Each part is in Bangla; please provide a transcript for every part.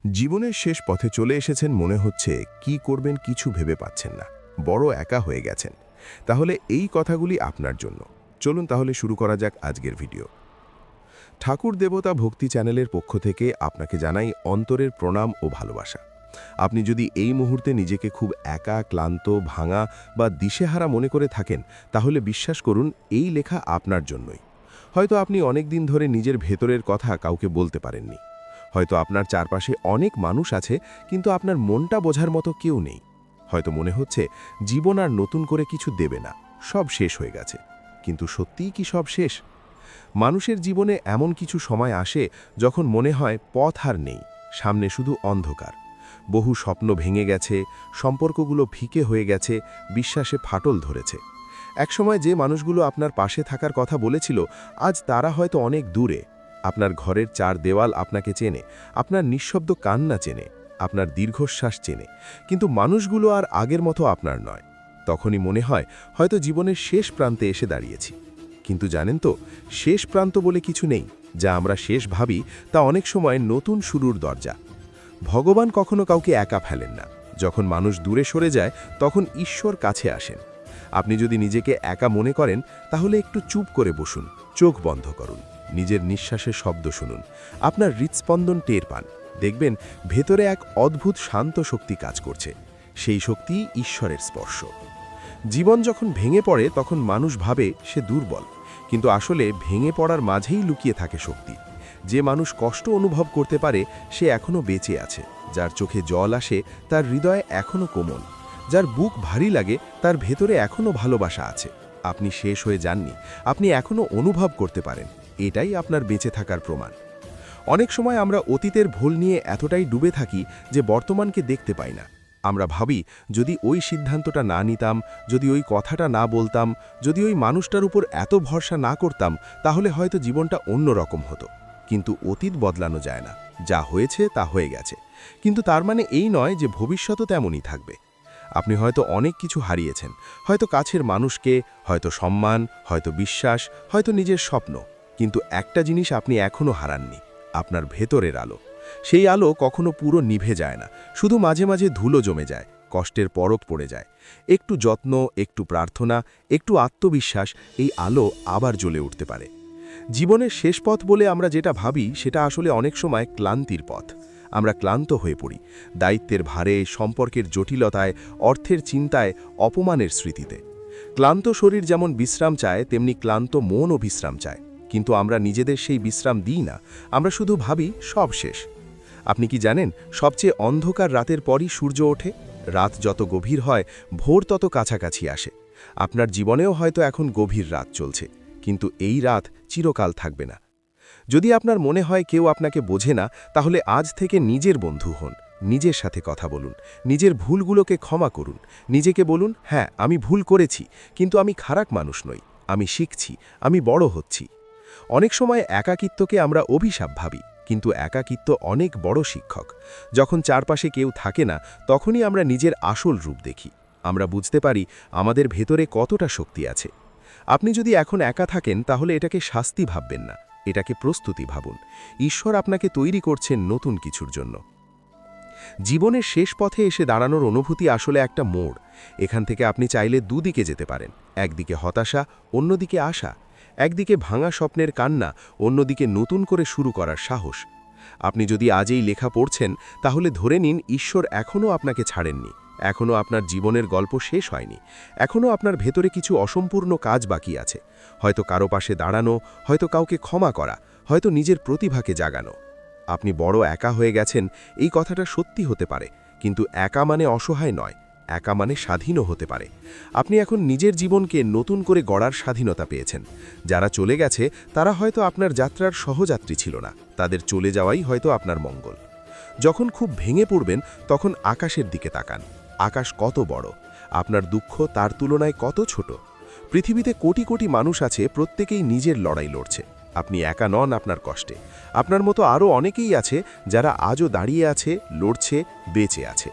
জীবনের শেষ পথে চলে এসেছেন, মনে হচ্ছে কি করবেন কিছু ভেবে পাচ্ছেন না, বড় একা হয়ে গেছেন। তাহলে এই কথাগুলি আপনার জন্য। চলুন তাহলে শুরু করা যাক আজকের ভিডিও। ঠাকুর দেবতা ভক্তি চ্যানেলের পক্ষ থেকে আপনাকে জানাই অন্তরের প্রণাম ও ভালোবাসা। আপনি যদি এই মুহূর্তে নিজেকে খুব একা, ক্লান্ত, ভাঙা বা দিশেহারা মনে করে থাকেন, তাহলে বিশ্বাস করুন এই লেখা আপনার জন্যই। হয়তো আপনি অনেক দিন ধরে নিজের ভেতরের কথা কাউকে বলতে পারেননি। হয়তো আপনার চারপাশে অনেক মানুষ আছে, কিন্তু আপনার মনটা বোঝার মতো কেউ নেই। হয়তো মনে হচ্ছে জীবন আর নতুন করে কিছু দেবে না, সব শেষ হয়ে গেছে। কিন্তু সত্যিই কি সব শেষ? মানুষের জীবনে এমন কিছু সময় আসে যখন মনে হয় পথ আর নেই, সামনে শুধু অন্ধকার। বহু স্বপ্ন ভেঙে গেছে, সম্পর্কগুলো ফিকে হয়ে গেছে, বিশ্বাসে ফাটল ধরেছে। একসময় যে মানুষগুলো আপনার পাশে থাকার কথা বলেছিল, আজ তারা হয়তো অনেক দূরে। আপনার ঘরের চার দেওয়াল আপনাকে চেনে, আপনার নিঃশব্দ কান্না চেনে, আপনার দীর্ঘশ্বাস চেনে, কিন্তু মানুষগুলো আর আগের মতো আপনার নয়। তখনই মনে হয় হয়তো জীবনের শেষ প্রান্তে এসে দাঁড়িয়েছি। কিন্তু জানেন তো, শেষ প্রান্ত বলে কিছু নেই। যা আমরা শেষ ভাবি তা অনেক সময় নতুন শুরুর দরজা। ভগবান কখনো কাউকে একা ফেলেন না। যখন মানুষ দূরে সরে যায়, তখন ঈশ্বর কাছে আসেন। আপনি যদি নিজেকে একা মনে করেন, তাহলে একটু চুপ করে বসুন, চোখ বন্ধ করুন, নিজের নিঃশ্বাসের শব্দ শুনুন, আপনার হৃৎস্পন্দন টের পান। দেখবেন ভেতরে এক অদ্ভুত শান্ত শক্তি কাজ করছে। সেই শক্তি ঈশ্বরের স্পর্শ। জীবন যখন ভেঙে পড়ে, তখন মানুষ ভাবে সে দুর্বল, কিন্তু আসলে ভেঙে পড়ার মাঝেই লুকিয়ে থাকে শক্তি। যে মানুষ কষ্ট অনুভব করতে পারে, সে এখনও বেঁচে আছে। যার চোখে জল আসে, তার হৃদয়ে এখনও কোমল। যার বুক ভারী লাগে, তার ভেতরে এখনও ভালোবাসা আছে। আপনি শেষ হয়ে যাননি, আপনি এখনও অনুভব করতে পারেন। এটাই আপনার বেঁচে থাকার প্রমাণ। অনেক সময় আমরা অতীতের ভুল নিয়ে এতটাই ডুবে থাকি যে বর্তমানকে দেখতে পাই না। আমরা ভাবি, যদি ওই সিদ্ধান্তটা না নিতাম, যদি ওই কথাটা না বলতাম, যদি ওই মানুষটার উপর এত ভরসা না করতাম, তাহলে হয়তো জীবনটা অন্য রকম হতো। কিন্তু অতীত বদলানো যায় না, যা হয়েছে তা হয়ে গেছে। কিন্তু তার মানে এই নয় যে ভবিষ্যতও তেমনই থাকবে। আপনি হয়তো অনেক কিছু হারিয়েছেন, হয়তো কাছের মানুষকে, হয়তো সম্মান, হয়তো বিশ্বাস, হয়তো নিজের স্বপ্ন। কিন্তু একটা জিনিস আপনি এখনও হারাননি, আপনার ভেতরের আলো। সেই আলো কখনো পুরো নিভে যায় না, শুধু মাঝে মাঝে ধুলো জমে যায়, কষ্টের পরত পড়ে যায়। একটু যত্ন, একটু প্রার্থনা, একটু আত্মবিশ্বাস, এই আলো আবার জ্বলে উঠতে পারে। জীবনের শেষ পথ বলে আমরা যেটা ভাবি, সেটা আসলে অনেক সময় ক্লান্তির পথ। আমরা ক্লান্ত হয়ে পড়ি, দায়িত্বের ভারে, সম্পর্কের জটিলতায়, অর্থের চিন্তায়, অপমানের স্মৃতিতে। ক্লান্ত শরীর যেমন বিশ্রাম চায়, তেমনি ক্লান্ত মনও বিশ্রাম চায়। কিন্তু আমরা নিজেদের সেই বিশ্রাম দিই না, আমরা শুধু ভাবি সব শেষ। আপনি কি জানেন, সবচেয়ে অন্ধকার রাতের পরই সূর্য ওঠে? রাত যত গভীর হয়, ভোর তত কাছাকাছি আসে। আপনার জীবনেও হয়তো এখন গভীর রাত চলছে, কিন্তু এই রাত চিরকাল থাকবে না। যদি আপনার মনে হয় কেউ আপনাকে বোঝে না, তাহলে আজ থেকে নিজের বন্ধু হন। নিজের সাথে কথা বলুন, নিজের ভুলগুলোকে ক্ষমা করুন। নিজেকে বলুন, হ্যাঁ আমি ভুল করেছি, কিন্তু আমি খারাপ মানুষ নই, আমি শিখছি, আমি বড় হচ্ছি। অনেক সময় একাকিত্বকে আমরা অভিশাপ ভাবি, কিন্তু একাকিত্ব অনেক বড় শিক্ষক। যখন চারপাশে কেউ থাকে না, তখনই আমরা নিজের আসল রূপ দেখি। আমরা বুঝতে পারি আমাদের ভেতরে কতটা শক্তি আছে। আপনি যদি এখন একা থাকেন, তাহলে এটাকে শাস্তি ভাববেন না, এটাকে প্রস্তুতি ভাবুন। ঈশ্বর আপনাকে তৈরি করছেন নতুন কিছুর জন্য। জীবনের শেষ পথে এসে দাঁড়ানোর অনুভূতি আসলে একটা মোড়। এখান থেকে আপনি চাইলে দুদিকে যেতে পারেন, একদিকে হতাশা, অন্যদিকে আশা। একদিকে ভাঙা স্বপ্নের কান্না, অন্যদিকে নতুন করে শুরু করার সাহস। আপনি যদি আজ এই লেখা পড়ছেন, তাহলে ধরে নিন ঈশ্বর এখনও আপনাকে ছাড়েননি। এখনও আপনার জীবনের গল্প শেষ হয়নি। এখনও আপনার ভেতরে কিছু অসম্পূর্ণ কাজ বাকি আছে। হয়তো কারো পাশে দাঁড়ানো, হয়তো কাউকে ক্ষমা করা, হয়তো নিজের প্রতিভাকে জাগানো। আপনি বড় একা হয়ে গেছেন, এই কথাটা সত্যি হতে পারে, কিন্তু একা মানে অসহায় নয়, একা মানে স্বাধীনও হতে পারে। আপনি এখন নিজের জীবনকে নতুন করে গড়ার স্বাধীনতা পেয়েছেন। যারা চলে গেছে, তারা হয়তো আপনার যাত্রার সহযাত্রী ছিল না, তাদের চলে যাওয়াই হয়তো আপনার মঙ্গল। যখন খুব ভেঙে পড়বেন, তখন আকাশের দিকে তাকান। আকাশ কত বড়, আপনার দুঃখ তার তুলনায় কত ছোট। পৃথিবীতে কোটি কোটি মানুষ আছে, প্রত্যেকেই নিজের লড়াই লড়ছে। আপনি একা নন আপনার কষ্টে। আপনার মতো আরও অনেকেই আছে, যারা আজও দাঁড়িয়ে আছে, লড়ছে, বেঁচে আছে।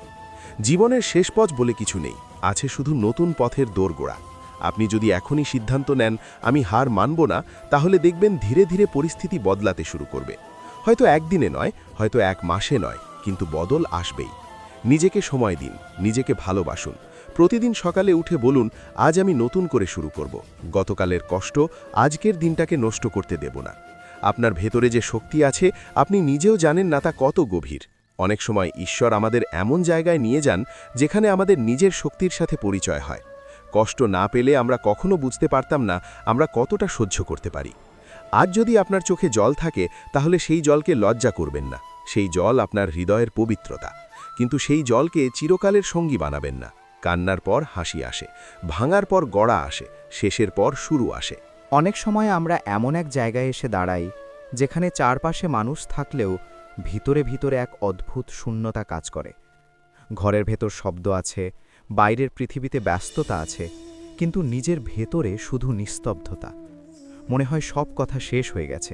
জীবনের শেষ পথ বলে কিছু নেই, আছে শুধু নতুন পথের দোরগোড়া। আপনি যদি এখনই সিদ্ধান্ত নেন, আমি হার মানব না, তাহলে দেখবেন ধীরে ধীরে পরিস্থিতি বদলাতে শুরু করবে। হয়তো একদিনে নয়, হয়তো এক মাসে নয়, কিন্তু বদল আসবেই। নিজেকে সময় দিন, নিজেকে ভালোবাসুন। প্রতিদিন সকালে উঠে বলুন, আজ আমি নতুন করে শুরু করব। গতকালের কষ্ট আজকের দিনটাকে নষ্ট করতে দেব না। আপনার ভেতরে যে শক্তি আছে আপনি নিজেও জানেন না তা কত গভীর। অনেক সময় ঈশ্বর আমাদের এমন জায়গায় নিয়ে যান যেখানে আমাদের নিজের শক্তির সাথে পরিচয় হয়। কষ্ট না পেলে আমরা কখনো বুঝতে পারতাম না আমরা কতটা সহ্য করতে পারি। আজ যদি আপনার চোখে জল থাকে তাহলে সেই জলকে লজ্জা করবেন না। সেই জল আপনার হৃদয়ের পবিত্রতা। কিন্তু সেই জলকে চিরকালের সঙ্গী বানাবেন না। কান্নার পর হাসি আসে, ভাঙার পর গড়া আসে, শেষের পর শুরু আসে। অনেক সময় আমরা এমন এক জায়গায় এসে দাঁড়াই যেখানে চারপাশে মানুষ থাকলেও ভিতরে ভিতরে এক অদ্ভুত শূন্যতা কাজ করে। ঘরের ভেতর শব্দ আছে, বাইরের পৃথিবীতে ব্যস্ততা আছে, কিন্তু নিজের ভেতরে শুধু নিস্তব্ধতা। মনে হয় সব কথা শেষ হয়ে গেছে।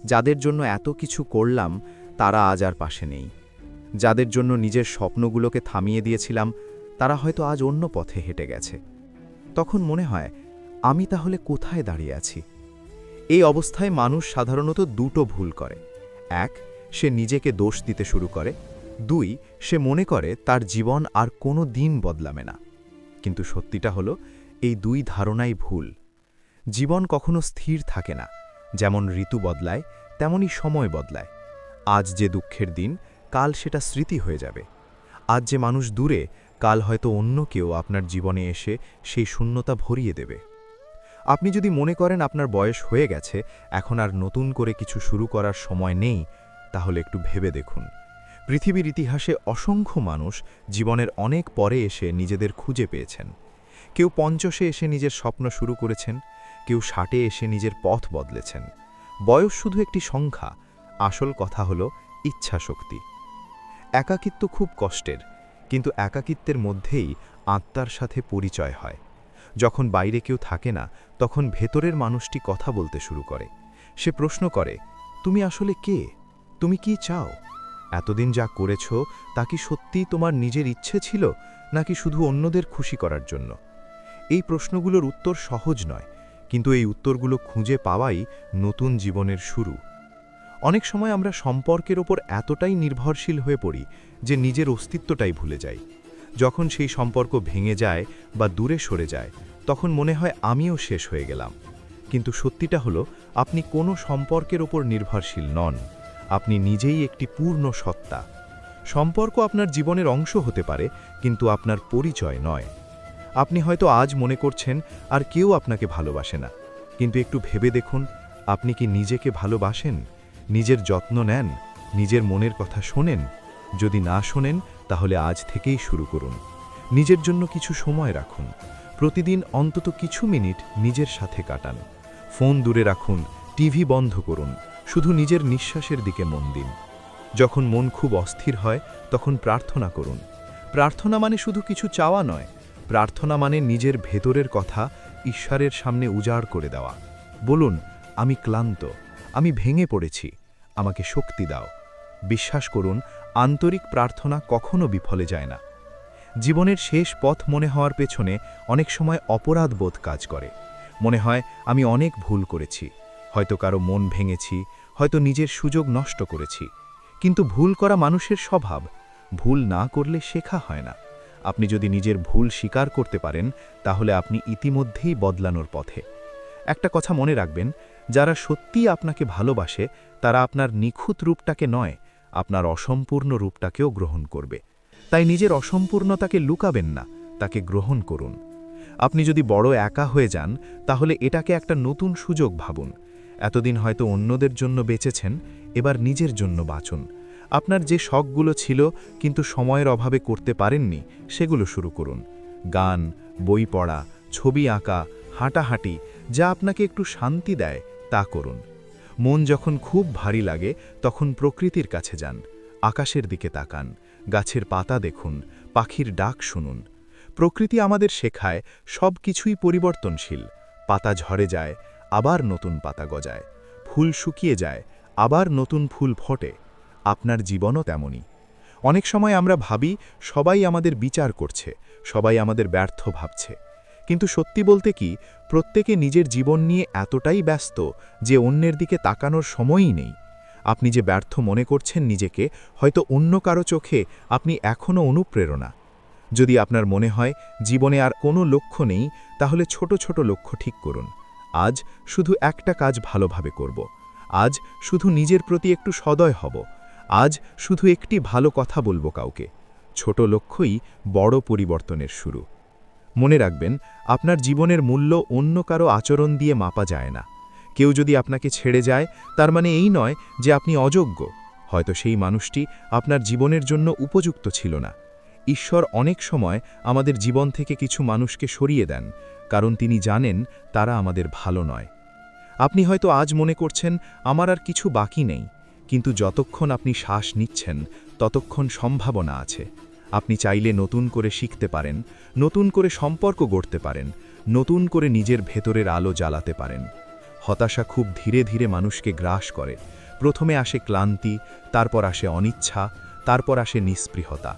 যাদের জন্য এত কিছু করলাম তারা আজ আর পাশে নেই। যাদের জন্য নিজের স্বপ্নগুলোকে থামিয়ে দিয়েছিলাম তারা হয়তো আজ অন্য পথে হেঁটে গেছে। তখন মনে হয়, আমি তাহলে কোথায় দাঁড়িয়ে আছি? এই অবস্থায় মানুষ সাধারণত দুটো ভুল করে। এক, সে নিজেকে দোষ দিতে শুরু করে। দুই, সে মনে করে তার জীবন আর কোনো দিন বদলাবে না। কিন্তু সত্যিটা হলো, এই দুই ধারণাই ভুল। জীবন কখনো স্থির থাকে না। যেমন ঋতু বদলায় তেমনই সময় বদলায়। আজ যে দুঃখের দিন, কাল সেটা স্মৃতি হয়ে যাবে। আজ যে মানুষ দূরে, কাল হয়তো অন্য কেউ আপনার জীবনে এসে সেই শূন্যতা ভরিয়ে দেবে। আপনি যদি মনে করেন আপনার বয়স হয়ে গেছে, এখন আর নতুন করে কিছু শুরু করার সময় নেই, তাহলে একটু ভেবে দেখুন। পৃথিবীর ইতিহাসে অসংখ্য মানুষ জীবনের অনেক পরে এসে নিজেদের খুঁজে পেয়েছেন। কেউ ৫০-এ এসে নিজের স্বপ্ন শুরু করেছেন, কেউ ৬০-এ এসে নিজের পথ বদলেছেন। বয়স শুধু একটি সংখ্যা, আসল কথা হলো ইচ্ছাশক্তি। একাকিত্ব খুব কষ্টের, কিন্তু একাকিত্বের মধ্যেই আত্মার সাথে পরিচয় হয়। যখন বাইরে কেউ থাকে না, তখন ভেতরের মানুষটি কথা বলতে শুরু করে। সে প্রশ্ন করে, তুমি আসলে কে? তুমি কি চাও? এতদিন যা করেছ তা কি সত্যিই তোমার নিজের ইচ্ছে ছিল, নাকি শুধু অন্যদের খুশি করার জন্য? এই প্রশ্নগুলোর উত্তর সহজ নয়, কিন্তু এই উত্তরগুলো খুঁজে পাওয়াই নতুন জীবনের শুরু। অনেক সময় আমরা সম্পর্কের ওপর এতটাই নির্ভরশীল হয়ে পড়ি যে নিজের অস্তিত্বটাই ভুলে যাই। যখন সেই সম্পর্ক ভেঙে যায় বা দূরে সরে যায়, তখন মনে হয় আমিও শেষ হয়ে গেলাম। কিন্তু সত্যিটা হলো, আপনি কোনো সম্পর্কের ওপর নির্ভরশীল নন। আপনি নিজেই একটি পূর্ণ সত্তা। সম্পর্ক আপনার জীবনের অংশ হতে পারে, কিন্তু আপনার পরিচয় নয়। আপনি হয়তো আজ মনে করছেন আর কেউ আপনাকে ভালোবাসে না, কিন্তু একটু ভেবে দেখুন, আপনি কি নিজেকে ভালোবাসেন? নিজের যত্ন নেন? নিজের মনের কথা শোনেন? যদি না শোনেন, তাহলে আজ থেকেই শুরু করুন। নিজের জন্য কিছু সময় রাখুন। প্রতিদিন অন্তত কিছু মিনিট নিজের সাথে কাটান। ফোন দূরে রাখুন, টিভি বন্ধ করুন, শুধু নিজের নিঃশ্বাসের দিকে মন দিন। যখন মন খুব অস্থির হয়, তখন প্রার্থনা করুন। প্রার্থনা মানে শুধু কিছু চাওয়া নয়, প্রার্থনা মানে নিজের ভেতরের কথা ঈশ্বরের সামনে উজাড় করে দেওয়া। বলুন, আমি ক্লান্ত, আমি ভেঙে পড়েছি, আমাকে শক্তি দাও। বিশ্বাস করুন, আন্তরিক প্রার্থনা কখনো বিফলে যায় না। জীবনের শেষ পথ মনে হওয়ার পেছনে অনেক সময় অপরাধ বোধ কাজ করে। মনে হয় আমি অনেক ভুল করেছি, হয়তো কারো মন ভেঙেছি, হয়তো নিজের সুযোগ নষ্ট করেছি। কিন্তু ভুল করা মানুষের স্বভাব। ভুল না করলে শেখা হয় না। আপনি যদি নিজের ভুল স্বীকার করতে পারেন, তাহলে আপনি ইতিমধ্যেই বদলানোর পথে। একটা কথা মনে রাখবেন, যারা সত্যিই আপনাকে ভালোবাসে তারা আপনার নিখুঁত রূপটাকে নয়, আপনার অসম্পূর্ণ রূপটাকেও গ্রহণ করবে। তাই নিজের অসম্পূর্ণতাকে লুকাবেন না, তাকে গ্রহণ করুন। আপনি যদি বড় একা হয়ে যান, তাহলে এটাকে একটা নতুন সুযোগ ভাবুন। এতদিন হয়তো অন্যদের জন্য বেঁচেছেন, এবার নিজের জন্য বাঁচুন। আপনার যে শখগুলো ছিল কিন্তু সময়ের অভাবে করতে পারেননি, সেগুলো শুরু করুন। গান, বই পড়া, ছবি আঁকা, হাঁটাহাঁটি, যা আপনাকে একটু শান্তি দেয় তা করুন। মন যখন খুব ভারী লাগে, তখন প্রকৃতির কাছে যান। আকাশের দিকে তাকান, গাছের পাতা দেখুন, পাখির ডাক শুনুন। প্রকৃতি আমাদের শেখায় সব কিছুই পরিবর্তনশীল। পাতা ঝরে যায়, আবার নতুন পাতা গজায়। ফুল শুকিয়ে যায়, আবার নতুন ফুল ফোটে। আপনার জীবনও তেমনই। অনেক সময় আমরা ভাবি সবাই আমাদের বিচার করছে, সবাই আমাদের ব্যর্থ ভাবছে। কিন্তু সত্যি বলতে কি, প্রত্যেকে নিজের জীবন নিয়ে এতটাই ব্যস্ত যে অন্যের দিকে তাকানোর সময়ই নেই। আপনি যে ব্যর্থ মনে করছেন নিজেকে, হয়তো অন্য কারো চোখে আপনি এখনও অনুপ্রেরণা। যদি আপনার মনে হয় জীবনে আর কোনো লক্ষ্য নেই, তাহলে ছোট ছোট লক্ষ্য ঠিক করুন। আজ শুধু একটা কাজ ভালোভাবে করব। আজ শুধু নিজের প্রতি একটু সদয় হব। আজ শুধু একটি ভালো কথা বলবো কাউকে। ছোট লক্ষ্যই বড় পরিবর্তনের শুরু। মনে রাখবেন, আপনার জীবনের মূল্য অন্য কারো আচরণ দিয়ে মাপা যায় না। কেউ যদি আপনাকে ছেড়ে যায়, তার মানে এই নয় যে আপনি অযোগ্য। হয়তো সেই মানুষটি আপনার জীবনের জন্য উপযুক্ত ছিল না। ঈশ্বর অনেক সময় আমাদের জীবন থেকে কিছু মানুষকে সরিয়ে দেন, কারণ তিনি জানেন তারা আমাদের ভালো নয়। আপনি হয়তো আজ মনে করছেন আমার আর কিছু বাকি নেই, কিন্তু যতক্ষণ আপনি শ্বাস নিচ্ছেন ততক্ষণ সম্ভাবনা আছে। আপনি চাইলে নতুন করে শিখতে পারেন, নতুন করে সম্পর্ক গড়তে পারেন, নতুন করে নিজের ভেতরের আলো জ্বালাতে পারেন। হতাশা খুব ধীরে ধীরে মানুষকে গ্রাস করে। প্রথমে আসে ক্লান্তি, তারপর আসে অনিচ্ছা, তারপর আসে নিস্পৃহতা।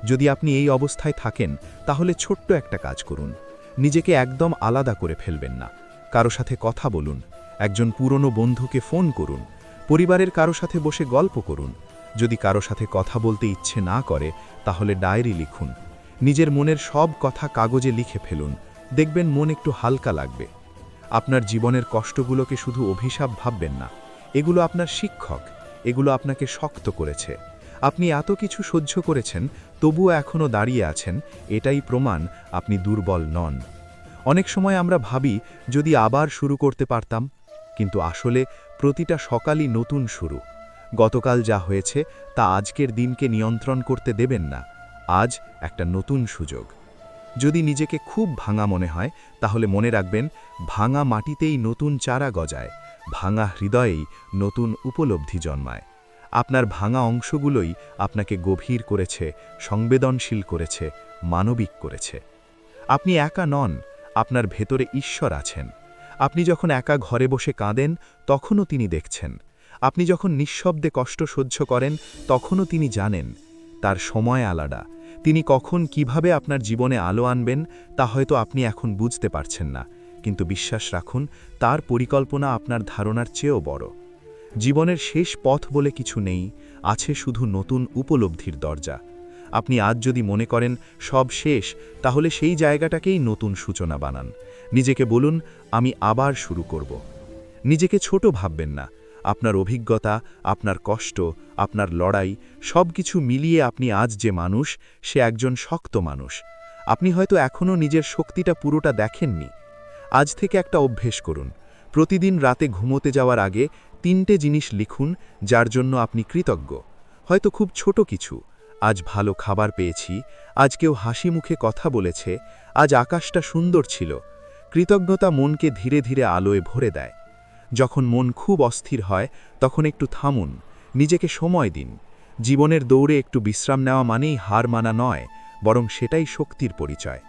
যদি আপনি এই অবস্থায় থাকেন, তাহলে ছোট্ট একটা কাজ করুন। নিজেকে একদম আলাদা করে ফেলবেন না। কারো সাথে কথা বলুন, একজন পুরনো বন্ধুকে ফোন করুন, পরিবারের কারো সাথে বসে গল্প করুন। যদি কারো সাথে কথা বলতে ইচ্ছে না করে, তাহলে ডায়েরি লিখুন। নিজের মনের সব কথা কাগজে লিখে ফেলুন, দেখবেন মন একটু হালকা লাগবে। আপনার জীবনের কষ্টগুলোকে শুধু অভিশাপ ভাববেন না। এগুলো আপনার শিক্ষক, এগুলো আপনাকে শক্ত করেছে। আপনি এত কিছু সহ্য করেছেন, তবুও এখনও দাঁড়িয়ে আছেন, এটাই প্রমাণ আপনি দুর্বল নন। অনেক সময় আমরা ভাবি যদি আবার শুরু করতে পারতাম, কিন্তু আসলে প্রতিটা সকালই নতুন শুরু। গতকাল যা হয়েছে তা আজকের দিনকে নিয়ন্ত্রণ করতে দেবেন না। আজ একটা নতুন সুযোগ। যদি নিজেকে খুব ভাঙা মনে হয়, তাহলে মনে রাখবেন, ভাঙা মাটিতেই নতুন চারা গজায়, ভাঙা হৃদয়েই নতুন উপলব্ধি জন্মায়। আপনার ভাঙা অংশগুলোই আপনাকে গভীর করেছে, সংবেদনশীল করেছে, মানবিক করেছে। আপনি একা নন, আপনার ভেতরে ঈশ্বর আছেন। আপনি যখন একা ঘরে বসে কাঁদেন, তখনও তিনি দেখছেন। আপনি যখন নিঃশব্দে কষ্ট সহ্য করেন, তখনও তিনি জানেন। তার সময় আলাদা। তিনি কখন কিভাবে আপনার জীবনে আলো আনবেন, তা হয়তো আপনি এখন বুঝতে পারছেন না, কিন্তু বিশ্বাস রাখুন, তার পরিকল্পনা আপনার ধারণার চেয়েও বড়। জীবনের শেষ পথ বলে কিছু নেই, আছে শুধু নতুন উপলব্ধির দরজা। আপনি আজ যদি মনে করেন সব শেষ, তাহলে সেই জায়গাটাকেই নতুন সূচনা বানান। নিজেকে বলুন, আমি আবার শুরু করব। নিজেকে ছোট ভাববেন না। আপনার অভিজ্ঞতা, আপনার কষ্ট, আপনার লড়াই, সব কিছু মিলিয়ে আপনি আজ যে মানুষ, সে একজন শক্ত মানুষ। আপনি হয়তো এখনও নিজের শক্তিটা পুরোটা দেখেননি। আজ থেকে একটা অভ্যেস করুন। প্রতিদিন রাতে ঘুমোতে যাওয়ার আগে 3টে জিনিস লিখুন যার জন্য আপনি কৃতজ্ঞ। হয়তো খুব ছোট কিছু। আজ ভালো খাবার পেয়েছি, আজ কেউ হাসি মুখে কথা বলেছে, আজ আকাশটা সুন্দর ছিল। কৃতজ্ঞতা মনকে ধীরে ধীরে আলোয় ভরে দেয়। যখন মন খুব অস্থির হয়, তখন একটু থামুন, নিজেকে সময় দিন। জীবনের দৌড়ে একটু বিশ্রাম নেওয়া মানেই হার মানা নয়, বরং সেটাই শক্তির পরিচয়।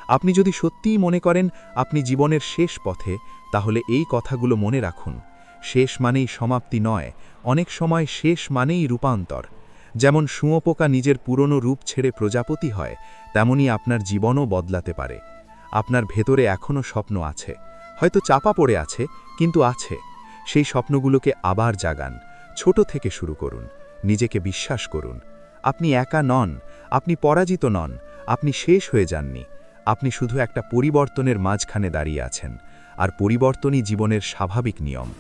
আপনি যদি সত্যিই মনে করেন আপনি জীবনের শেষ পথে, তাহলে এই কথাগুলো মনে রাখুন। শেষ মানেই সমাপ্তি নয়, অনেক সময় শেষ মানেই রূপান্তর। যেমন শুঁয়োপোকা নিজের পুরনো রূপ ছেড়ে প্রজাপতি হয়, তেমনি আপনার জীবনও বদলাতে পারে। আপনার ভেতরে এখনও স্বপ্ন আছে, হয়তো চাপা পড়ে আছে, কিন্তু আছে। সেই স্বপ্নগুলোকে আবার জাগান। ছোট থেকে শুরু করুন, নিজেকে বিশ্বাস করুন। আপনি একা নন, আপনি পরাজিত নন, আপনি শেষ হয়ে যাননি। আপনি শুধু একটা পরিবর্তনের মাঝখানে দাঁড়িয়ে আছেন, আর পরিবর্তনই জীবনের স্বাভাবিক নিয়ম।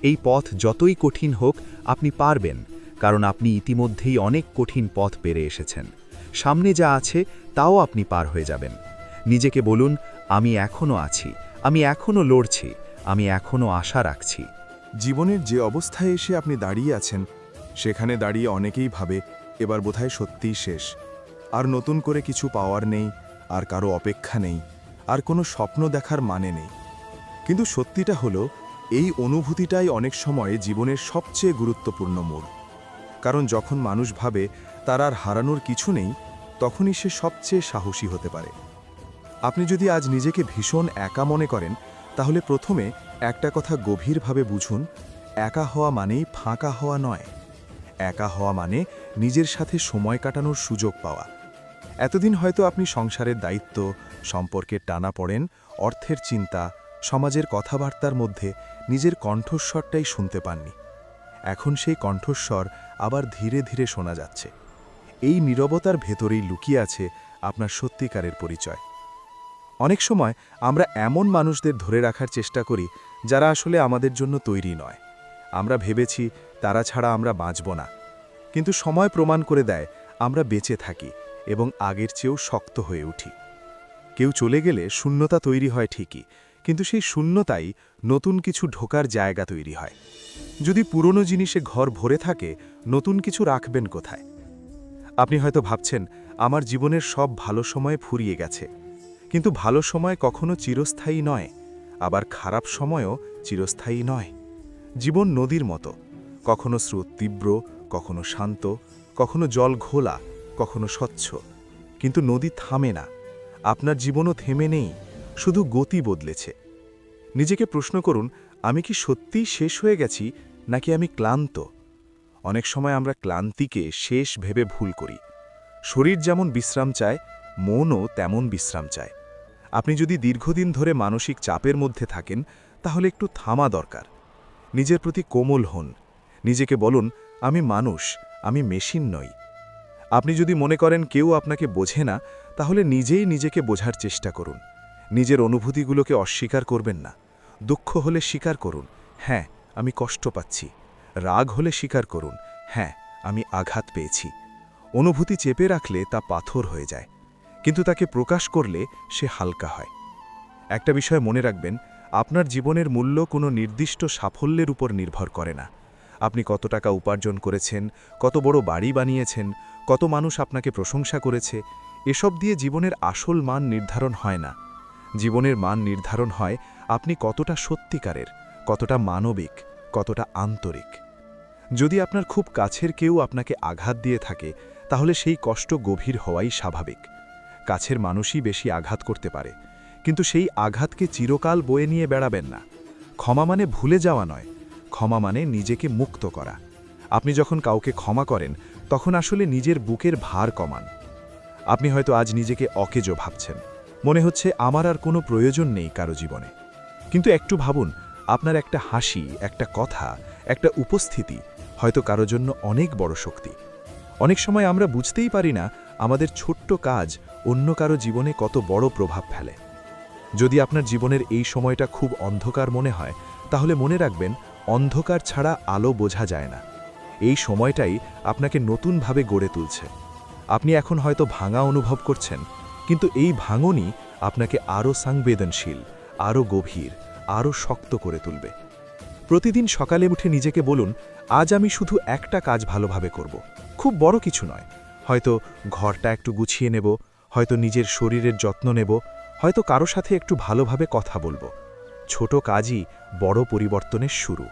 এই পথ যতই কঠিন হোক, আপনি পারবেন, কারণ আপনি ইতিমধ্যেই অনেক কঠিন পথ পেরে এসেছেন। সামনে যা আছে তাও আপনি পার হয়ে যাবেন। নিজেকে বলুন, আমি এখনও আছি, আমি এখনও লড়ছি, আমি এখনও আশা রাখছি। জীবনের যে অবস্থায় এসে আপনি দাঁড়িয়ে আছেন, সেখানে দাঁড়িয়ে অনেকেই ভাবে এবার বোধহয় সত্যিই শেষ, আর নতুন করে কিছু পাওয়ার নেই, আর কারো অপেক্ষা নেই, আর কোনো স্বপ্ন দেখার মানে নেই। কিন্তু সত্যিটা হলো, এই অনুভূতিটাই অনেক সময় জীবনের সবচেয়ে গুরুত্বপূর্ণ মোড়। কারণ যখন মানুষ ভাবে তার আর হারানোর কিছু নেই, তখনই সে সবচেয়ে সাহসী হতে পারে। আপনি যদি আজ নিজেকে ভীষণ একা মনে করেন, তাহলে প্রথমে একটা কথা গভীরভাবে বুঝুন, একা হওয়া মানেই ফাঁকা হওয়া নয়। একা হওয়া মানে নিজের সাথে সময় কাটানোর সুযোগ পাওয়া। এতদিন হয়তো আপনি সংসারের দায়িত্ব, সম্পর্কের টানাপড়েন, অর্থের চিন্তা, সমাজের কথাবার্তার মধ্যে নিজের কণ্ঠস্বরটাই শুনতে পাননি। এখন সেই কণ্ঠস্বর আবার ধীরে ধীরে শোনা যাচ্ছে। এই নীরবতার ভেতরেই লুকিয়ে আছে আপনার সত্যিকারের পরিচয়। অনেক সময় আমরা এমন মানুষদের ধরে রাখার চেষ্টা করি যারা আসলে আমাদের জন্য তৈরি নয়। আমরা ভেবেছি তারা ছাড়া আমরা বাঁচব না, কিন্তু সময় প্রমাণ করে দেয় আমরা বেঁচে থাকি এবং আগের চেয়েও শক্ত হয়ে উঠি। কেউ চলে গেলে শূন্যতা তৈরি হয় ঠিকই, কিন্তু সেই শূন্যতাই নতুন কিছু ঢোকার জায়গা তৈরি হয়। যদি পুরনো জিনিসে ঘর ভরে থাকে, নতুন কিছু রাখবেন কোথায়? আপনি হয়তো ভাবছেন আমার জীবনের সব ভালো সময় ফুরিয়ে গেছে, কিন্তু ভালো সময় কখনো চিরস্থায়ী নয়, আবার খারাপ সময়ও চিরস্থায়ী নয়। জীবন নদীর মতো, কখনো স্রোত তীব্র, কখনো শান্ত, কখনো জল ঘোলা, কখনো স্বচ্ছ, কিন্তু নদী থামে না। আপনার জীবনও থেমে নেই, শুধু গতি বদলেছে। নিজেকে প্রশ্ন করুন, আমি কি সত্যিই শেষ হয়ে গেছি, নাকি আমি ক্লান্ত? অনেক সময় আমরা ক্লান্তিকে শেষ ভেবে ভুল করি। শরীর যেমন বিশ্রাম চায়, মনও তেমন বিশ্রাম চায়। আপনি যদি দীর্ঘদিন ধরে মানসিক চাপের মধ্যে থাকেন, তাহলে একটু থামা দরকার। নিজের প্রতি কোমল হন। নিজেকে বলুন, আমি মানুষ, আমি মেশিন নই। আপনি যদি মনে করেন কেউ আপনাকে বোঝে না, তাহলে নিজেই নিজেকে বোঝার চেষ্টা করুন। নিজের অনুভূতিগুলোকে অস্বীকার করবেন না। দুঃখ হলে স্বীকার করুন, হ্যাঁ আমি কষ্ট পাচ্ছি। রাগ হলে স্বীকার করুন, হ্যাঁ আমি আঘাত পেয়েছি। অনুভূতি চেপে রাখলে তা পাথর হয়ে যায়, কিন্তু তাকে প্রকাশ করলে সে হালকা হয়। একটা বিষয় মনে রাখবেন, আপনার জীবনের মূল্য কোনো নির্দিষ্ট সাফল্যের উপর নির্ভর করে না। আপনি কত টাকা উপার্জন করেছেন, কত বড় বাড়ি বানিয়েছেন, কত মানুষ আপনাকে প্রশংসা করেছে, এসব দিয়ে জীবনের আসল মান নির্ধারণ হয় না। জীবনের মান নির্ধারণ হয় আপনি কতটা সত্যিকারের, কতটা মানবিক, কতটা আন্তরিক। যদি আপনার খুব কাছের কেউ আপনাকে আঘাত দিয়ে থাকে, তাহলে সেই কষ্ট গভীর হওয়াই স্বাভাবিক। কাছের মানুষই বেশি আঘাত করতে পারে, কিন্তু সেই আঘাতকে চিরকাল বয়ে নিয়ে বেড়াবেন না। ক্ষমা মানে ভুলে যাওয়া নয়, ক্ষমা মানে নিজেকে মুক্ত করা। আপনি যখন কাউকে ক্ষমা করেন, তখন আসলে নিজের বুকের ভার কমান। আপনি হয়তো আজ নিজেকে অকেজো ভাবছেন, মনে হচ্ছে আমার আর কোনো প্রয়োজন নেই কারো জীবনে। কিন্তু একটু ভাবুন, আপনার একটা হাসি, একটা কথা, একটা উপস্থিতি হয়তো কারো জন্য অনেক বড় শক্তি। অনেক সময় আমরা বুঝতেই পারি না আমাদের ছোট্ট কাজ অন্য কারো জীবনে কত বড় প্রভাব ফেলে। যদি আপনার জীবনের এই সময়টা খুব অন্ধকার মনে হয়, তাহলে মনে রাখবেন, অন্ধকার ছাড়া আলো বোঝা যায় না। এই সময়টাই আপনাকে নতুনভাবে গড়ে তুলছে। আপনি এখন হয়তো ভাঙা অনুভব করছেন, কিন্তু এই ভাঙনই আপনাকে আরও সংবেদনশীল, আরও গভীর, আরও শক্ত করে তুলবে। প্রতিদিন সকালে উঠে নিজেকে বলুন, আজ আমি শুধু একটা কাজ ভালোভাবে করব। খুব বড় কিছু নয়, হয়তো ঘরটা একটু গুছিয়ে নেব, হয়তো নিজের শরীরের যত্ন নেব, হয়তো কারো সাথে একটু ভালোভাবে কথা বলবো। ছোট কাজই বড় পরিবর্তনের শুরু।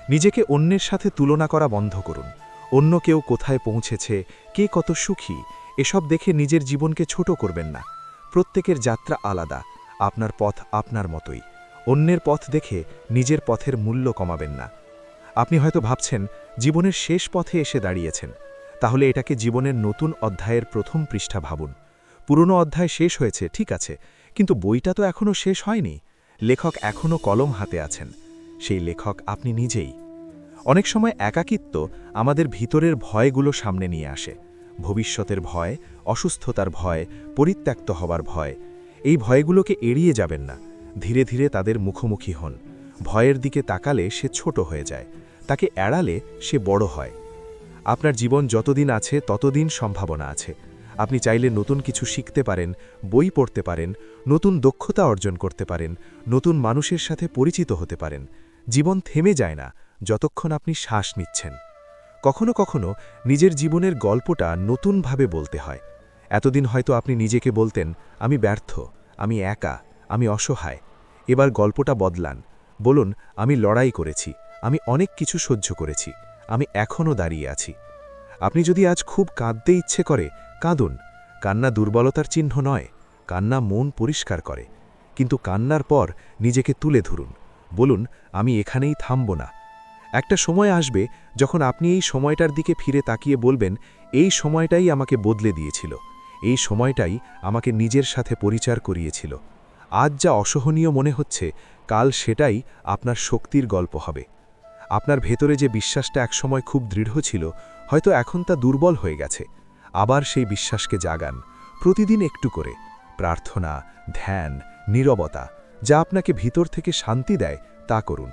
নিজেকে অন্যের সাথে তুলনা করা বন্ধ করুন। অন্য কেউ কোথায় পৌঁছেছে, কে কত সুখী, এসব দেখে নিজের জীবনকে ছোট করবেন না। প্রত্যেকের যাত্রা আলাদা, আপনার পথ আপনার মতোই। অন্যের পথ দেখে নিজের পথের মূল্য কমাবেন না। আপনি হয়তো ভাবছেন জীবনের শেষ পথে এসে দাঁড়িয়েছেন, তাহলে এটাকে জীবনের নতুন অধ্যায়ের প্রথম পৃষ্ঠা ভাবুন। পুরনো অধ্যায় শেষ হয়েছে, ঠিক আছে, কিন্তু বইটা তো এখনও শেষ হয়নি। লেখক এখনও কলম হাতে আছেন, সেই লেখক আপনি নিজেই। অনেক সময় একাকিত্ব আমাদের ভিতরের ভয়গুলো সামনে নিয়ে আসে। ভবিষ্যতের ভয়, অসুস্থতার ভয়, পরিত্যক্ত হবার ভয়। এই ভয়গুলোকে এড়িয়ে যাবেন না, ধীরে ধীরে তাদের মুখোমুখি হন। ভয়ের দিকে তাকালে সে ছোট হয়ে যায়, তাকে এড়ালে সে বড় হয়। আপনার জীবন যতদিন আছে ততদিন সম্ভাবনা আছে। আপনি চাইলে নতুন কিছু শিখতে পারেন, বই পড়তে পারেন, নতুন দক্ষতা অর্জন করতে পারেন, নতুন মানুষের সাথে পরিচিত হতে পারেন। জীবন থেমে যায় না যতক্ষণ আপনি শ্বাস নিচ্ছেন। কখনো কখনো নিজের জীবনের গল্পটা নতুনভাবে বলতে হয়। এতদিন হয়তো আপনি নিজেকে বলতেন, আমি ব্যর্থ, আমি একা, আমি অসহায়। এবার গল্পটা বদলান, বলুন, আমি লড়াই করেছি, আমি অনেক কিছু সহ্য করেছি, আমি এখনও দাঁড়িয়ে আছি। আপনি যদি আজ খুব কাঁদতে ইচ্ছে করে, কাঁদুন। কান্না দুর্বলতার চিহ্ন নয়, কান্না মন পরিষ্কার করে। কিন্তু কান্নার পর নিজেকে তুলে ধরুন, বলুন, আমি এখানেই থামব না। একটা সময় আসবে যখন আপনি এই সময়টার দিকে ফিরে তাকিয়ে বলবেন, এই সময়টাই আমাকে বদলে দিয়েছিল, এই সময়টাই আমাকে নিজের সাথে পরিচয় করিয়েছিল। আজ যা অসহনীয় মনে হচ্ছে, কাল সেটাই আপনার শক্তির গল্প হবে। আপনার ভেতরে যে বিশ্বাসটা একসময় খুব দৃঢ় ছিল হয়তো এখন তা দুর্বল হয়ে গেছে। আবার সেই বিশ্বাসকে জাগান, প্রতিদিন একটু করে। প্রার্থনা, ধ্যান, নীরবতা, যা আপনাকে ভিতর থেকে শান্তি দেয় তা করুন।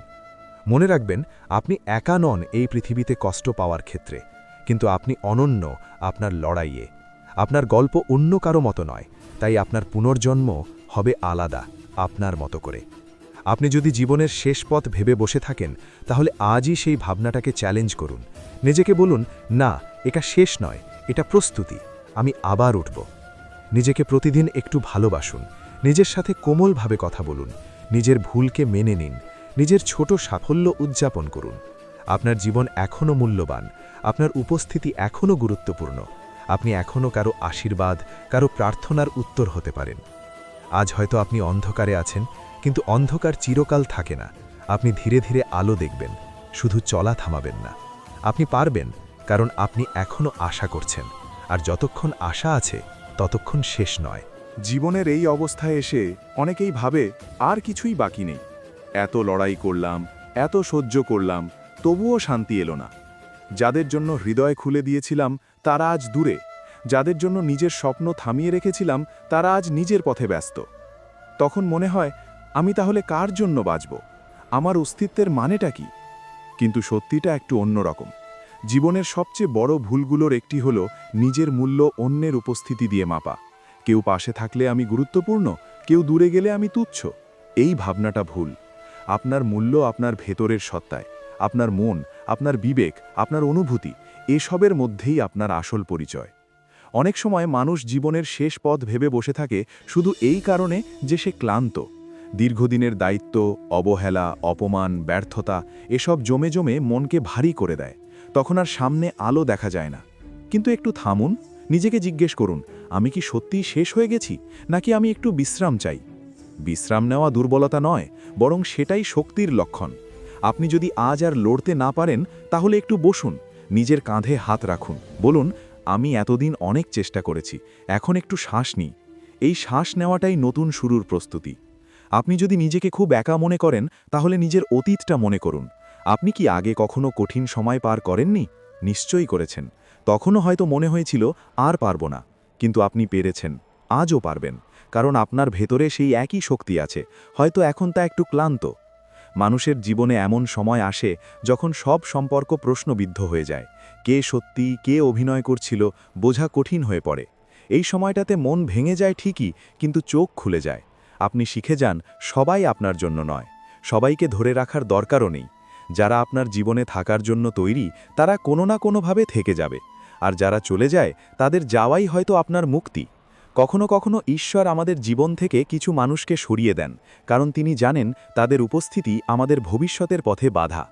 মনে রাখবেন, আপনি একা নন এই পৃথিবীতে কষ্ট পাওয়ার ক্ষেত্রে, কিন্তু আপনি অনন্য আপনার লড়াইয়ে। আপনার গল্প অন্য কারো মতো নয়, তাই আপনার পুনর্জন্ম হবে আলাদা, আপনার মতো করে। আপনি যদি জীবনের শেষ পথ ভেবে বসে থাকেন, তাহলে আজই সেই ভাবনাটাকে চ্যালেঞ্জ করুন। নিজেকে বলুন, না, এটা শেষ নয়, এটা প্রস্তুতি, আমি আবার উঠব। নিজেকে প্রতিদিন একটু ভালোবাসুন, নিজের সাথে কোমলভাবে কথা বলুন, নিজের ভুলকে মেনে নিন, নিজের ছোট সাফল্য উদযাপন করুন। আপনার জীবন এখনও মূল্যবান, আপনার উপস্থিতি এখনও গুরুত্বপূর্ণ। আপনি এখনও কারো আশীর্বাদ, কারো প্রার্থনার উত্তর হতে পারেন। আজ হয়তো আপনি অন্ধকারে আছেন, কিন্তু অন্ধকার চিরকাল থাকে না। আপনি ধীরে ধীরে আলো দেখবেন, শুধু চলা থামাবেন না। আপনি পারবেন, কারণ আপনি এখনও আশা করছেন, আর যতক্ষণ আশা আছে ততক্ষণ শেষ নয়। জীবনের এই অবস্থায় এসে অনেকেই ভাবে আর কিছুই বাকি নেই। এত লড়াই করলাম, এত সহ্য করলাম, তবুও শান্তি এলো না। যাদের জন্য হৃদয় খুলে দিয়েছিলাম তারা আজ দূরে, যাদের জন্য নিজের স্বপ্ন থামিয়ে রেখেছিলাম তারা আজ নিজের পথে ব্যস্ত। তখন মনে হয়, আমি তাহলে কার জন্য বাঁচব? আমার অস্তিত্বের মানেটা কি? কিন্তু সত্যিটা একটু অন্যরকম। জীবনের সবচেয়ে বড় ভুলগুলোর একটি হলো নিজের মূল্য অন্যের উপস্থিতি দিয়ে মাপা। কেউ পাশে থাকলে আমি গুরুত্বপূর্ণ, কেউ দূরে গেলে আমি তুচ্ছ। এই ভাবনাটা ভুল। আপনার মূল্য আপনার ভেতরের সত্তায়, আপনার মন, আপনার বিবেক, আপনার অনুভূতি, এসবের মধ্যেই আপনার আসল পরিচয়। অনেক সময় মানুষ জীবনের শেষ পথ ভেবে বসে থাকে শুধু এই কারণে যে সে ক্লান্ত। দীর্ঘদিনের দায়িত্ব, অবহেলা, অপমান, ব্যর্থতা এসব জমে জমে মনকে ভারী করে দেয়। তখন আর সামনে আলো দেখা যায় না। কিন্তু একটু থামুন, নিজেকে জিজ্ঞেস করুন, আমি কি সত্যিই শেষ হয়ে গেছি, নাকি আমি একটু বিশ্রাম চাই? বিশ্রাম নেওয়া দুর্বলতা নয়, বরং সেটাই শক্তির লক্ষণ। আপনি যদি আজ আর লড়তে না পারেন, তাহলে একটু বসুন, নিজের কাঁধে হাত রাখুন, বলুন, আমি এতদিন অনেক চেষ্টা করেছি, এখন একটু শ্বাস নিই। এই শ্বাস নেওয়াটাই নতুন শুরুর প্রস্তুতি। আপনি যদি নিজেকে খুব একা মনে করেন, তাহলে নিজের অতীতটা মনে করুন। আপনি কি আগে কখনো কঠিন সময় পার করেননি? নিশ্চয়ই করেছেন। তখনও হয়তো মনে হয়েছিল আর পারবো না, কিন্তু আপনি পেরেছেন, আজও পারবেন, কারণ আপনার ভেতরে সেই একই শক্তি আছে, হয়তো এখন তা একটু ক্লান্ত। মানুষের জীবনে এমন সময় আসে যখন সব সম্পর্ক প্রশ্নবিদ্ধ হয়ে যায়। কে সত্যি, কে অভিনয় করছিল, বোঝা কঠিন হয়ে পড়ে। এই সময়টাতে মন ভেঙে যায় ঠিকই, কিন্তু চোখ খুলে যায়। আপনি শিখে যান, সবাই আপনার জন্য নয়, সবাইকে ধরে রাখার দরকারও নেই। যারা আপনার জীবনে থাকার জন্য তৈরি, তারা কোনো না কোনোভাবে থেকে যাবে, আর যারা চলে যায় তাদের যাওয়াই হয়তো আপনার মুক্তি। কখনো কখনো ঈশ্বর আমাদের জীবন থেকে কিছু মানুষকে সরিয়ে দেন, কারণ তিনি জানেন তাদের উপস্থিতি আমাদের ভবিষ্যতের পথে বাধা।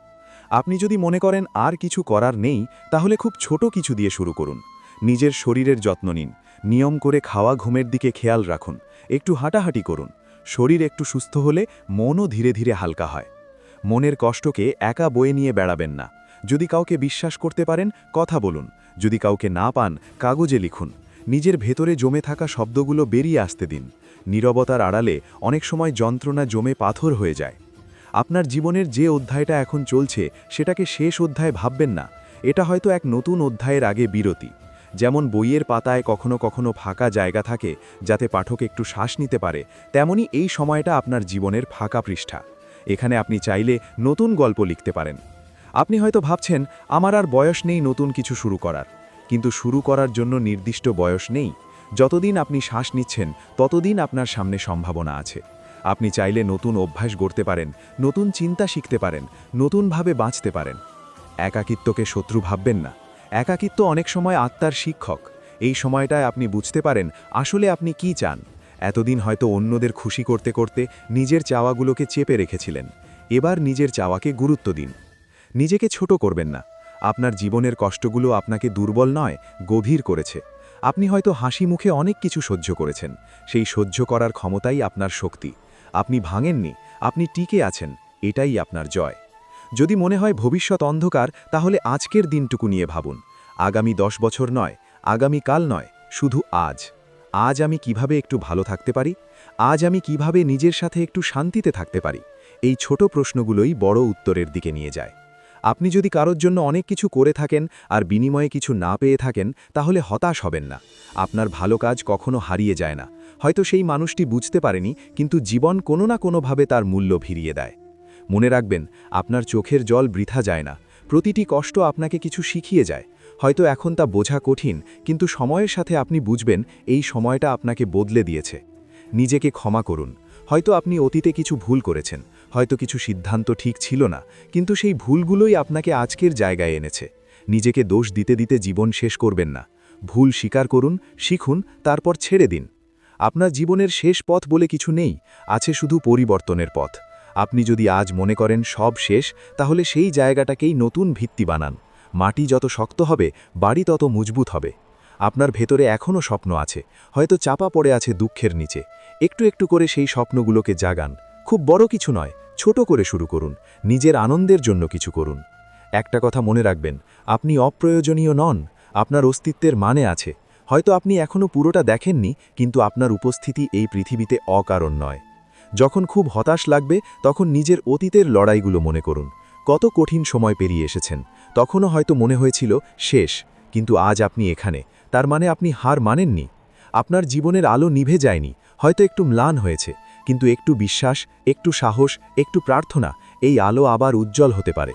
আপনি যদি মনে করেন আর কিছু করার নেই, তাহলে খুব ছোট কিছু দিয়ে শুরু করুন। নিজের শরীরের যত্ন নিন, নিয়ম করে খাওয়া, ঘুমের দিকে খেয়াল রাখুন, একটু হাঁটাহাঁটি করুন। শরীর একটু সুস্থ হলে মনও ধীরে ধীরে হালকা হয়। মনের কষ্টকে একা বয়ে নিয়ে বেড়াবেন না। যদি কাউকে বিশ্বাস করতে পারেন, কথা বলুন। যদি কাউকে না পান, কাগজে লিখুন। নিজের ভেতরে জমে থাকা শব্দগুলো বেরিয়ে আসতে দিন। নীরবতার আড়ালে অনেক সময় যন্ত্রণা জমে পাথর হয়ে যায়। আপনার জীবনের যে অধ্যায়টা এখন চলছে, সেটাকে শেষ অধ্যায় ভাববেন না। এটা হয়তো এক নতুন অধ্যায়ের আগে বিরতি। যেমন বইয়ের পাতায় কখনো কখনো ফাঁকা জায়গা থাকে যাতে পাঠক একটু শ্বাস নিতে পারে, তেমনি এই সময়টা আপনার জীবনের ফাঁকা পৃষ্ঠা। এখানে আপনি চাইলে নতুন গল্প লিখতে পারেন। আপনি হয়তো ভাবছেন, আমার আর বয়স নেই নতুন কিছু শুরু করার। কিন্তু শুরু করার জন্য নির্দিষ্ট বয়স নেই। যতদিন আপনি শ্বাস নিচ্ছেন, ততদিন আপনার সামনে সম্ভাবনা আছে। আপনি চাইলে নতুন অভ্যাস গড়তে পারেন, নতুন চিন্তা শিখতে পারেন, নতুনভাবে বাঁচতে পারেন। একাকিত্বকে শত্রু ভাববেন না। একাকিত্ব অনেক সময় আত্মার শিক্ষক। এই সময়টায় আপনি বুঝতে পারেন আসলে আপনি কি চান। এতদিন হয়তো অন্যদের খুশি করতে করতে নিজের চাওয়াগুলোকে চেপে রেখেছিলেন। এবার নিজের চাওয়াকে গুরুত্ব দিন। নিজেকে ছোট করবেন না। আপনার জীবনের কষ্টগুলো আপনাকে দুর্বল নয়, গভীর করেছে। আপনি হয়তো হাসি মুখে অনেক কিছু সহ্য করেছেন। সেই সহ্য করার ক্ষমতাই আপনার শক্তি। আপনি ভাঙেননি, আপনি টিকে আছেন, এটাই আপনার জয়। যদি মনে হয় ভবিষ্যৎ অন্ধকার, তাহলে আজকের দিনটুকু নিয়ে ভাবুন। আগামী 10 বছর নয়, আগামী কাল নয়, শুধু আজ। আজ আমি কিভাবে একটু ভালো থাকতে পারি? আজ আমি কিভাবে নিজের সাথে একটু শান্তিতে থাকতে পারি? এই ছোট প্রশ্নগুলোই বড় উত্তরের দিকে নিয়ে যায়। আপনি যদি কারোর জন্য অনেক কিছু করে থাকেন আর বিনিময়ে কিছু না পেয়ে থাকেন তাহলে হতাশ হবেন না। আপনার ভালো কাজ কখনো হারিয়ে যায় না। হয়তো সেই মানুষটি বুঝতে পারেনি, কিন্তু জীবন কোনো না কোনোভাবে তার মূল্য ফিরিয়ে দেয়। মনে রাখবেন, আপনার চোখের জল বৃথা যায় না। প্রতিটি কষ্ট আপনাকে কিছু শিখিয়ে যায়। হয়তো এখন তা বোঝা কঠিন, কিন্তু সময়ের সাথে আপনি বুঝবেন এই সময়টা আপনাকে বদলে দিয়েছে। নিজেকে ক্ষমা করুন। হয়তো আপনি অতীতে কিছু ভুল করেছেন, হয়তো কিছু সিদ্ধান্ত ঠিক ছিল না, কিন্তু সেই ভুলগুলোই আপনাকে আজকের জায়গায় এনেছে। নিজেকে দোষ দিতে দিতে জীবন শেষ করবেন না। ভুল স্বীকার করুন, শিখুন, তারপর ছেড়ে দিন। আপনার জীবনের শেষ পথ বলে কিছু নেই, আছে শুধু পরিবর্তনের পথ। আপনি যদি আজ মনে করেন সব শেষ, তাহলে সেই জায়গাটাকেই নতুন ভিত্তি বানান। মাটি যত শক্ত হবে, বাড়ি তত মজবুত হবে। আপনার ভেতরে এখনও স্বপ্ন আছে, হয়তো চাপা পড়ে আছে দুঃখের নিচে। একটু একটু করে সেই স্বপ্নগুলোকে জাগান। খুব বড় কিছু নয়, ছোট করে শুরু করুন। নিজের আনন্দের জন্য কিছু করুন। একটা কথা মনে রাখবেন, আপনি অপ্রয়োজনীয় নন। আপনার অস্তিত্বের মানে আছে। হয়তো আপনি এখনও পুরোটা দেখেননি, কিন্তু আপনার উপস্থিতি এই পৃথিবীতে অকারণ নয়। যখন খুব হতাশ লাগবে, তখন নিজের অতীতের লড়াইগুলো মনে করুন। কত কঠিন সময় পেরিয়ে এসেছেন। তখনও হয়তো মনে হয়েছিল শেষ, কিন্তু আজ আপনি এখানে, তার মানে আপনি হার মানেননি। আপনার জীবনের আলো নিভে যায়নি, হয়তো একটু ম্লান হয়েছে, কিন্তু একটু বিশ্বাস, একটু সাহস, একটু প্রার্থনা, এই আলো আবার উজ্জ্বল হতে পারে।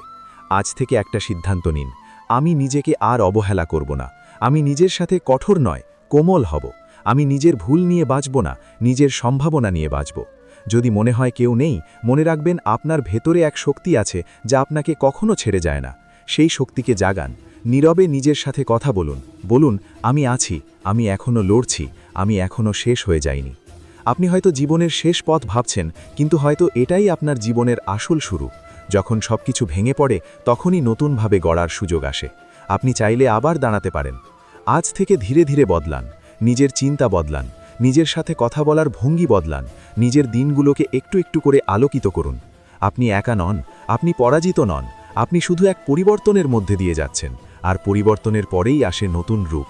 আজ থেকে একটা সিদ্ধান্ত নিন, আমি নিজেকে আর অবহেলা করব না। আমি নিজের সাথে কঠোর নয়, কোমল হব। আমি নিজের ভুল নিয়ে বাঁচব না, নিজের সম্ভাবনা নিয়ে বাঁচব। যদি মনে হয় কেউ নেই, মনে রাখবেন আপনার ভেতরে এক শক্তি আছে যা আপনাকে কখনো ছেড়ে যায় না। সেই শক্তিকে জাগান। নীরবে নিজের সাথে কথা বলুন। বলুন, আমি আছি, আমি এখনো লড়ছি, আমি এখনো শেষ হয়ে যাইনি। আপনি হয়তো জীবনের শেষ পথ ভাবছেন, কিন্তু হয়তো এটাই আপনার জীবনের আসল শুরু। যখন সবকিছু ভেঙে পড়ে, তখনই নতুনভাবে গড়ার সুযোগ আসে। আপনি চাইলে আবার দাঁড়াতে পারেন। আজ থেকে ধীরে ধীরে বদলান। নিজের চিন্তা বদলান, নিজের সাথে কথা বলার ভঙ্গি বদলান, নিজের দিনগুলোকে একটু একটু করে আলোকিত করুন। আপনি একা নন, আপনি পরাজিত নন। আপনি শুধু এক পরিবর্তনের মধ্যে দিয়ে যাচ্ছেন, আর পরিবর্তনের পরেই আসে নতুন রূপ।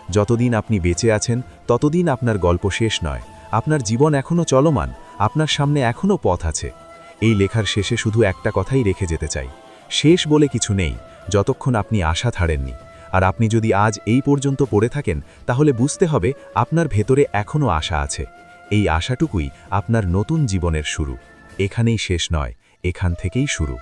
যতদিন আপনি বেঁচে আছেন, ততদিন আপনার গল্প শেষ নয়। আপনার জীবন এখনও চলমান, আপনার সামনে এখনও পথ আছে। এই লেখার শেষে শুধু একটা কথাই রেখে যেতে চাই, শেষ বলে কিছু নেই, যতক্ষণ আপনি আশা ছাড়েননি। আর আপনি যদি আজ এই পর্যন্ত পড়ে থাকেন, তাহলে বুঝতে হবে আপনার ভেতরে এখনও আশা আছে। এই আশাটুকুই আপনার নতুন জীবনের শুরু। এখানেই শেষ নয়, এখান থেকেই শুরু।